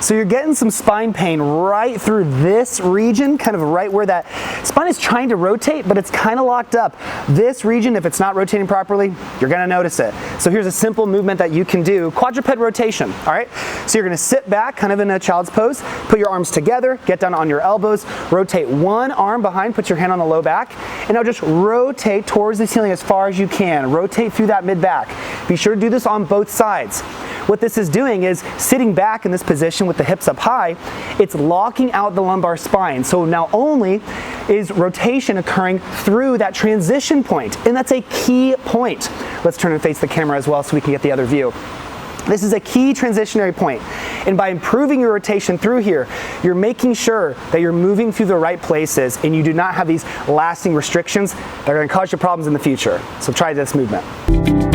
So you're getting some spine pain right through this region, kind of right where that spine is trying to rotate, but it's kind of locked up. This region, if it's not rotating properly, you're gonna notice it. So here's a simple movement that you can do, quadruped rotation, all right? So you're gonna sit back, kind of in a child's pose, put your arms together, get down on your elbows, rotate one arm behind, put your hand on the low back, and now just rotate towards the ceiling as far as you can. Rotate through that mid-back. Be sure to do this on both sides. What this is doing is sitting back in this position with the hips up high, it's locking out the lumbar spine. So not only is rotation occurring through that transition point, and that's a key point. Let's turn and face the camera as well so we can get the other view. This is a key transitionary point, and by improving your rotation through here, you're making sure that you're moving through the right places and you do not have these lasting restrictions that are going to cause you problems in the future. So try this movement.